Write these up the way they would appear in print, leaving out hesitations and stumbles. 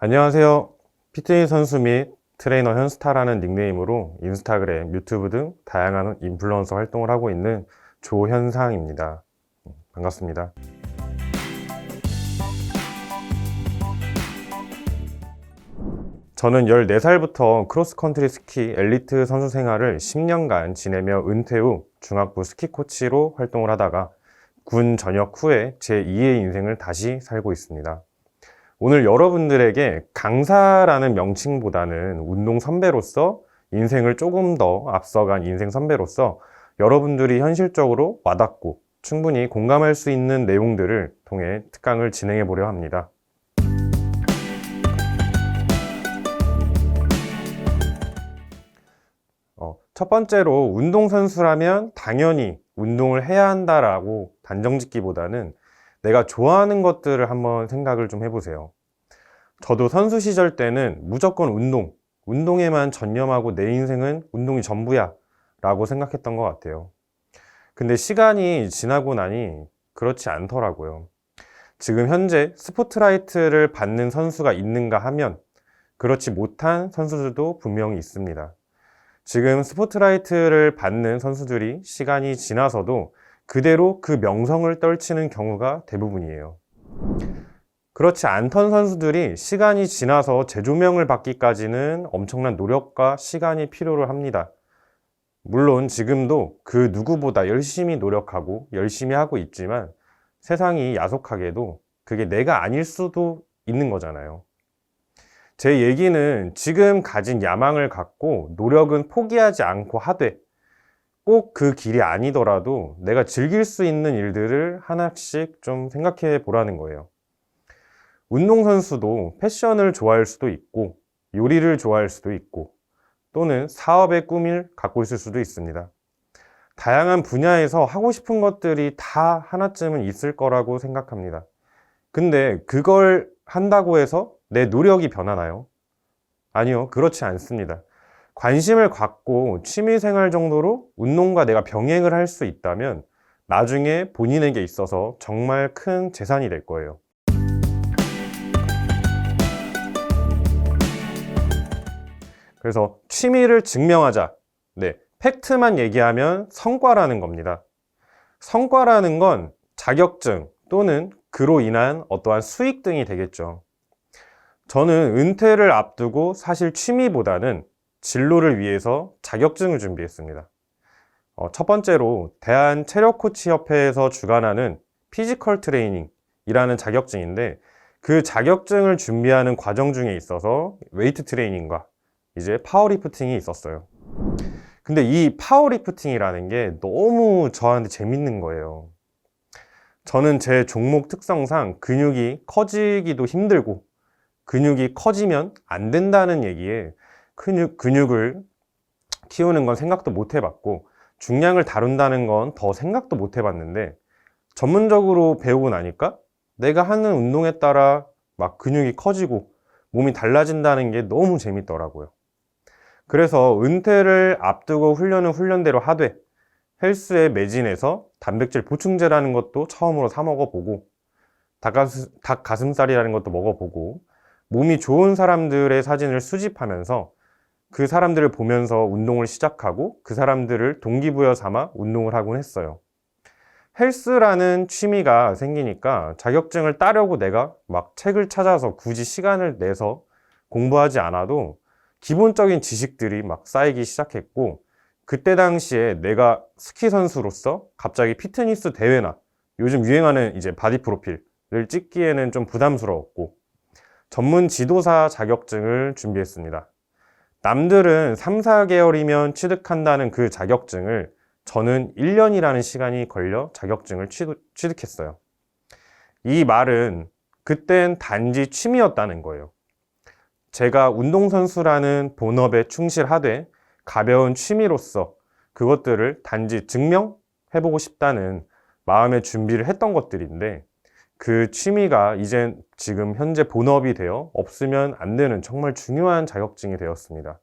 안녕하세요. 피트니스 선수 및 트레이너 현스타라는 닉네임으로 인스타그램, 유튜브 등 다양한 인플루언서 활동을 하고 있는 조현상입니다. 반갑습니다. 저는 14살부터 크로스컨트리 스키 엘리트 선수 생활을 10년간 지내며 은퇴 후 중학부 스키 코치로 활동을 하다가 군 전역 후에 제2의 인생을 다시 살고 있습니다. 오늘 여러분들에게 강사라는 명칭보다는 운동 선배로서 인생을 조금 더 앞서간 인생 선배로서 여러분들이 현실적으로 와닿고 충분히 공감할 수 있는 내용들을 통해 특강을 진행해 보려 합니다. 첫 번째로 운동선수라면 당연히 운동을 해야 한다라고 단정 짓기보다는 내가 좋아하는 것들을 한번 생각을 좀 해보세요. 저도 선수 시절 때는 무조건 운동에만 전념하고 내 인생은 운동이 전부야 라고 생각했던 것 같아요. 근데 시간이 지나고 나니 그렇지 않더라고요. 지금 현재 스포트라이트를 받는 선수가 있는가 하면 그렇지 못한 선수들도 분명히 있습니다. 지금 스포트라이트를 받는 선수들이 시간이 지나서도 그대로 그 명성을 떨치는 경우가 대부분이에요. 그렇지 않던 선수들이 시간이 지나서 재조명을 받기까지는 엄청난 노력과 시간이 필요로 합니다. 물론 지금도 그 누구보다 열심히 노력하고 열심히 하고 있지만 세상이 야속하게도 그게 내가 아닐 수도 있는 거잖아요. 제 얘기는 지금 가진 야망을 갖고 노력은 포기하지 않고 하되 꼭 그 길이 아니더라도 내가 즐길 수 있는 일들을 하나씩 좀 생각해 보라는 거예요. 운동선수도 패션을 좋아할 수도 있고 요리를 좋아할 수도 있고 또는 사업의 꿈을 갖고 있을 수도 있습니다. 다양한 분야에서 하고 싶은 것들이 다 하나쯤은 있을 거라고 생각합니다. 근데 그걸 한다고 해서 내 노력이 변하나요? 아니요, 그렇지 않습니다. 관심을 갖고 취미생활 정도로 운동과 내가 병행을 할 수 있다면 나중에 본인에게 있어서 정말 큰 재산이 될 거예요. 그래서 취미를 증명하자. 네, 팩트만 얘기하면 성과라는 겁니다. 성과라는 건 자격증 또는 그로 인한 어떠한 수익 등이 되겠죠. 저는 은퇴를 앞두고 사실 취미보다는 진로를 위해서 자격증을 준비했습니다. 첫 번째로 대한체력코치협회에서 주관하는 피지컬 트레이닝이라는 자격증인데 그 자격증을 준비하는 과정 중에 있어서 웨이트 트레이닝과 이제 파워리프팅이 있었어요. 근데 이 파워리프팅이라는 게 너무 저한테 재밌는 거예요. 저는 제 종목 특성상 근육이 커지기도 힘들고 근육이 커지면 안 된다는 얘기에 근육을 키우는 건 생각도 못 해봤고 중량을 다룬다는 건 더 생각도 못 해봤는데 전문적으로 배우고 나니까 내가 하는 운동에 따라 막 근육이 커지고 몸이 달라진다는 게 너무 재밌더라고요. 그래서 은퇴를 앞두고 훈련은 훈련대로 하되 헬스에 매진해서 단백질 보충제라는 것도 처음으로 사 먹어보고 닭가슴살이라는 것도 먹어보고 몸이 좋은 사람들의 사진을 수집하면서 그 사람들을 보면서 운동을 시작하고 그 사람들을 동기부여 삼아 운동을 하곤 했어요. 헬스라는 취미가 생기니까 자격증을 따려고 내가 막 책을 찾아서 굳이 시간을 내서 공부하지 않아도 기본적인 지식들이 막 쌓이기 시작했고 그때 당시에 내가 스키 선수로서 갑자기 피트니스 대회나 요즘 유행하는 이제 바디 프로필을 찍기에는 좀 부담스러웠고 전문 지도사 자격증을 준비했습니다. 남들은 3, 4개월이면 취득한다는 그 자격증을 저는 1년이라는 시간이 걸려 자격증을 취득했어요. 이 말은 그땐 단지 취미였다는 거예요. 제가 운동선수라는 본업에 충실하되 가벼운 취미로서 그것들을 단지 증명해보고 싶다는 마음의 준비를 했던 것들인데 그 취미가 이젠 지금 현재 본업이 되어 없으면 안 되는 정말 중요한 자격증이 되었습니다.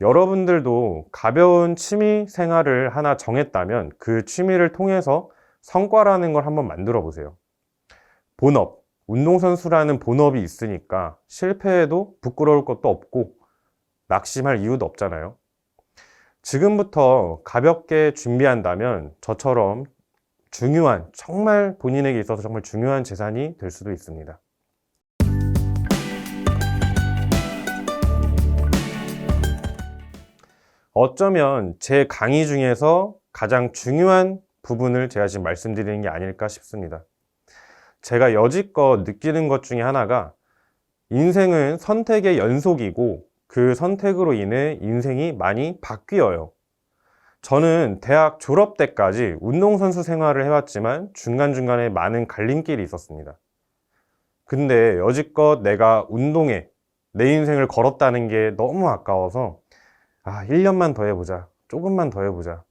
여러분들도 가벼운 취미 생활을 하나 정했다면 그 취미를 통해서 성과라는 걸 한번 만들어 보세요. 본업, 운동선수라는 본업이 있으니까 실패해도 부끄러울 것도 없고 낙심할 이유도 없잖아요. 지금부터 가볍게 준비한다면 저처럼 중요한, 정말 본인에게 있어서 정말 중요한 재산이 될 수도 있습니다. 어쩌면 제 강의 중에서 가장 중요한 부분을 제가 지금 말씀드리는 게 아닐까 싶습니다. 제가 여지껏 느끼는 것 중에 하나가 인생은 선택의 연속이고 그 선택으로 인해 인생이 많이 바뀌어요. 저는 대학 졸업 때까지 운동선수 생활을 해왔지만 중간중간에 많은 갈림길이 있었습니다. 근데 여지껏 내가 운동에 내 인생을 걸었다는 게 너무 아까워서 1년만 더 해보자. 조금만 더 해보자.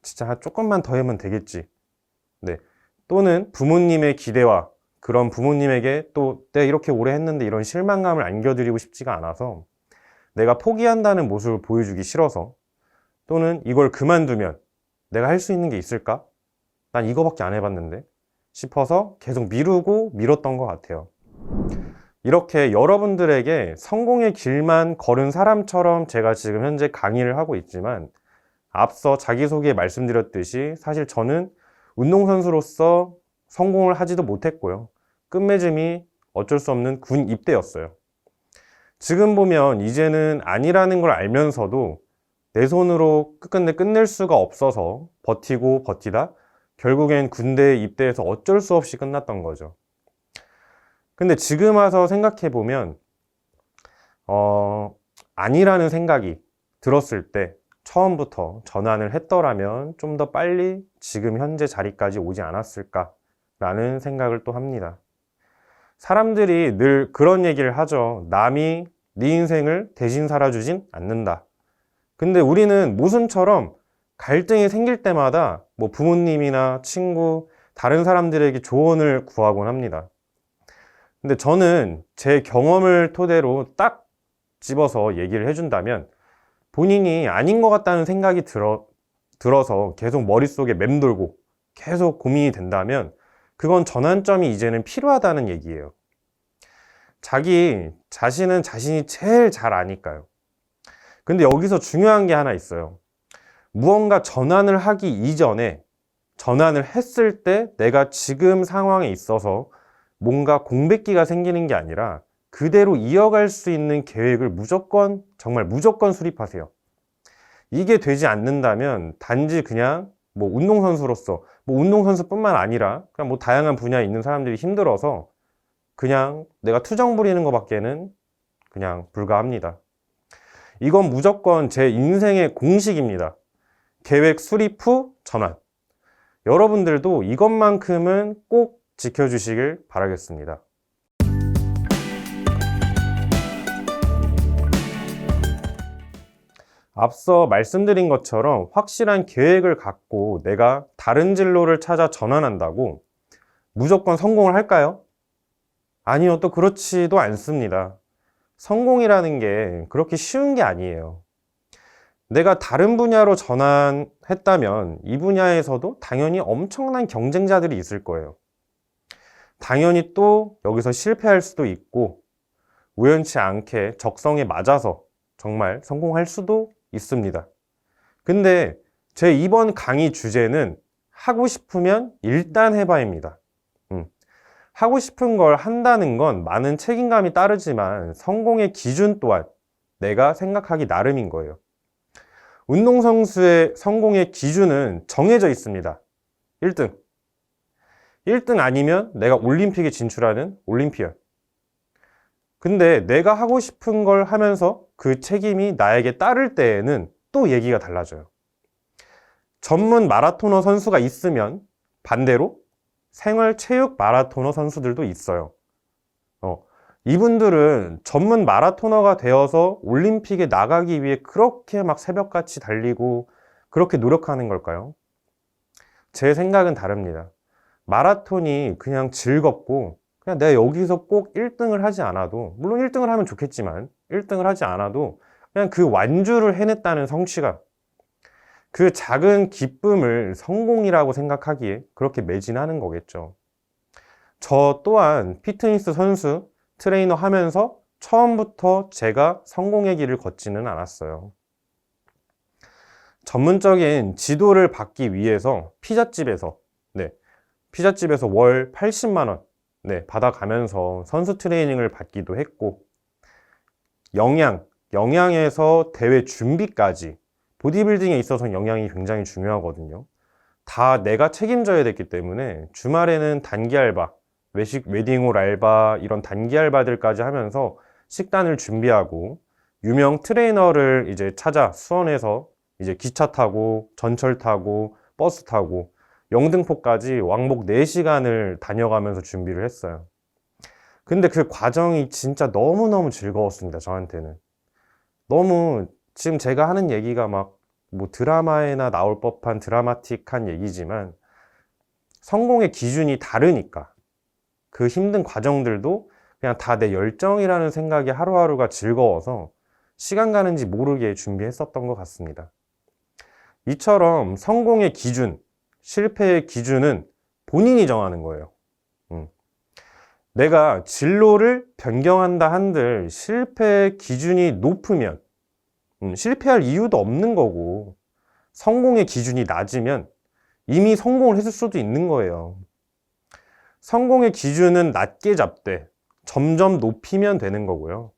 진짜 조금만 더 하면 되겠지. 네. 또는 부모님의 기대와 그런 부모님에게 또 내가 이렇게 오래 했는데 이런 실망감을 안겨드리고 싶지가 않아서 내가 포기한다는 모습을 보여주기 싫어서 또는 이걸 그만두면 내가 할 수 있는 게 있을까? 난 이거밖에 안 해봤는데 싶어서 계속 미루고 미뤘던 것 같아요. 이렇게 여러분들에게 성공의 길만 걸은 사람처럼 제가 지금 현재 강의를 하고 있지만 앞서 자기소개에 말씀드렸듯이 사실 저는 운동선수로서 성공을 하지도 못했고요. 끝맺음이 어쩔 수 없는 군 입대였어요. 지금 보면 이제는 아니라는 걸 알면서도 내 손으로 끝끝내 끝낼 수가 없어서 버티고 버티다 결국엔 군대에 입대해서 어쩔 수 없이 끝났던 거죠. 근데 지금 와서 생각해 보면 아니라는 생각이 들었을 때 처음부터 전환을 했더라면 좀 더 빨리 지금 현재 자리까지 오지 않았을까라는 생각을 또 합니다. 사람들이 늘 그런 얘기를 하죠. 남이 네 인생을 대신 살아주진 않는다. 근데 우리는 모순처럼 갈등이 생길 때마다 뭐 부모님이나 친구, 다른 사람들에게 조언을 구하곤 합니다. 근데 저는 제 경험을 토대로 딱 집어서 얘기를 해준다면 본인이 아닌 것 같다는 생각이 들어서 계속 머릿속에 맴돌고 계속 고민이 된다면 그건 전환점이 이제는 필요하다는 얘기예요. 자기 자신은 자신이 제일 잘 아니까요. 근데 여기서 중요한 게 하나 있어요. 무언가 전환을 하기 이전에 전환을 했을 때 내가 지금 상황에 있어서 뭔가 공백기가 생기는 게 아니라 그대로 이어갈 수 있는 계획을 무조건, 정말 무조건 수립하세요. 이게 되지 않는다면 단지 그냥 뭐 운동선수로서, 뭐 운동선수뿐만 아니라 그냥 뭐 다양한 분야에 있는 사람들이 힘들어서 그냥 내가 투정 부리는 것밖에는 그냥 불가합니다. 이건 무조건 제 인생의 공식입니다. 계획 수립 후 전환. 여러분들도 이것만큼은 꼭 지켜주시길 바라겠습니다. 앞서 말씀드린 것처럼 확실한 계획을 갖고 내가 다른 진로를 찾아 전환한다고 무조건 성공을 할까요? 아니요, 또 그렇지도 않습니다. 성공이라는 게 그렇게 쉬운 게 아니에요. 내가 다른 분야로 전환했다면 이 분야에서도 당연히 엄청난 경쟁자들이 있을 거예요. 당연히 또 여기서 실패할 수도 있고 우연치 않게 적성에 맞아서 정말 성공할 수도 있습니다. 근데 제 이번 강의 주제는 하고 싶으면 일단 해봐입니다. 하고 싶은 걸 한다는 건 많은 책임감이 따르지만 성공의 기준 또한 내가 생각하기 나름인 거예요. 운동선수의 성공의 기준은 정해져 있습니다. 1등. 1등 아니면 내가 올림픽에 진출하는 올림피언. 근데 내가 하고 싶은 걸 하면서 그 책임이 나에게 따를 때에는 또 얘기가 달라져요. 전문 마라토너 선수가 있으면 반대로 생활체육 마라토너 선수들도 있어요. 이분들은 전문 마라토너가 되어서 올림픽에 나가기 위해 그렇게 막 새벽같이 달리고 그렇게 노력하는 걸까요? 제 생각은 다릅니다. 마라톤이 그냥 즐겁고 그냥 내가 여기서 꼭 1등을 하지 않아도, 물론 1등을 하면 좋겠지만 1등을 하지 않아도 그냥 그 완주를 해냈다는 성취감, 그 작은 기쁨을 성공이라고 생각하기에 그렇게 매진하는 거겠죠. 저 또한 피트니스 선수, 트레이너 하면서 처음부터 제가 성공의 길을 걷지는 않았어요. 전문적인 지도를 받기 위해서 피자집에서 월 80만 원 받아가면서 선수 트레이닝을 받기도 했고, 영양에서 대회 준비까지, 보디빌딩에 있어서 영양이 굉장히 중요하거든요. 다 내가 책임져야 됐기 때문에 주말에는 단기 알바, 웨딩홀 알바, 이런 단기 알바들까지 하면서 식단을 준비하고, 유명 트레이너를 이제 찾아 수원에서 이제 기차 타고 전철 타고 버스 타고 영등포까지 왕복 4시간을 다녀가면서 준비를 했어요. 근데 그 과정이 진짜 너무너무 즐거웠습니다, 저한테는. 너무, 지금 제가 하는 얘기가 막 뭐 드라마에나 나올 법한 드라마틱한 얘기지만, 성공의 기준이 다르니까 그 힘든 과정들도 그냥 다 내 열정이라는 생각이 하루하루가 즐거워서 시간 가는지 모르게 준비했었던 것 같습니다. 이처럼 성공의 기준, 실패의 기준은 본인이 정하는 거예요. 내가 진로를 변경한다 한들 실패의 기준이 높으면 실패할 이유도 없는 거고, 성공의 기준이 낮으면 이미 성공을 했을 수도 있는 거예요. 성공의 기준은 낮게 잡되 점점 높이면 되는 거고요.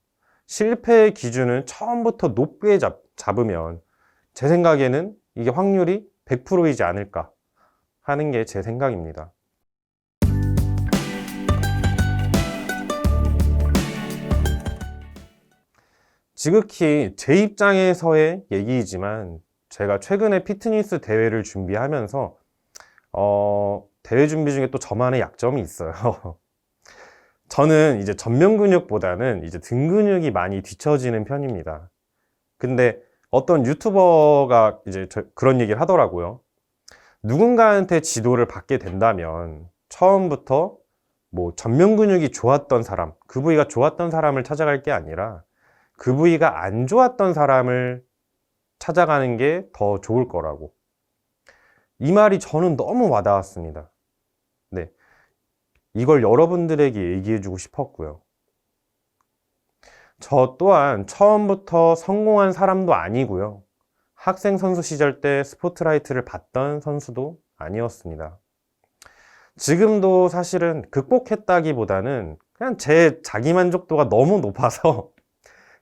실패의 기준은 처음부터 높게 잡으면 제 생각에는 이게 확률이 100%이지 않을까 하는 게 제 생각입니다. 지극히 제 입장에서의 얘기이지만, 제가 최근에 피트니스 대회를 준비하면서 대회 준비 중에 또 저만의 약점이 있어요. 저는 이제 전면 근육보다는 이제 등 근육이 많이 뒤처지는 편입니다. 근데 어떤 유튜버가 이제 그런 얘기를 하더라고요. 누군가한테 지도를 받게 된다면 처음부터 뭐 전면 근육이 좋았던 사람, 그 부위가 좋았던 사람을 찾아갈 게 아니라 그 부위가 안 좋았던 사람을 찾아가는 게 더 좋을 거라고. 이 말이 저는 너무 와닿았습니다. 네, 이걸 여러분들에게 얘기해주고 싶었고요. 저 또한 처음부터 성공한 사람도 아니고요. 학생 선수 시절 때 스포트라이트를 받던 선수도 아니었습니다. 지금도 사실은 극복했다기보다는 그냥 제 자기만족도가 너무 높아서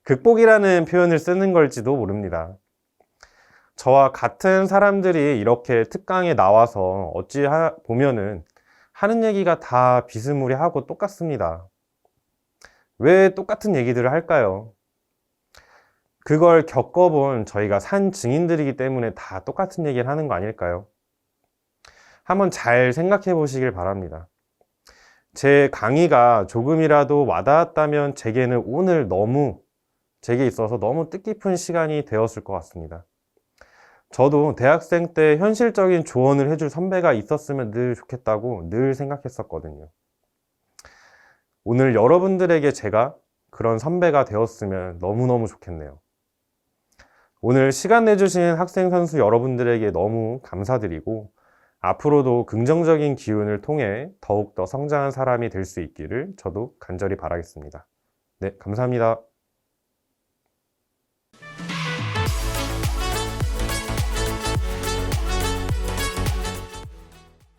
극복이라는 표현을 쓰는 걸지도 모릅니다. 저와 같은 사람들이 이렇게 특강에 나와서 어찌 보면은 하는 얘기가 다 비스무리하고 똑같습니다. 왜 똑같은 얘기들을 할까요? 그걸 겪어본 저희가 산 증인들이기 때문에 다 똑같은 얘기를 하는 거 아닐까요? 한번 잘 생각해 보시길 바랍니다. 제 강의가 조금이라도 와닿았다면 제게는 오늘 제게 있어서 너무 뜻깊은 시간이 되었을 것 같습니다. 저도 대학생 때 현실적인 조언을 해줄 선배가 있었으면 늘 좋겠다고 늘 생각했었거든요. 오늘 여러분들에게 제가 그런 선배가 되었으면 너무너무 좋겠네요. 오늘 시간 내주신 학생 선수 여러분들에게 너무 감사드리고, 앞으로도 긍정적인 기운을 통해 더욱더 성장한 사람이 될 수 있기를 저도 간절히 바라겠습니다. 네, 감사합니다.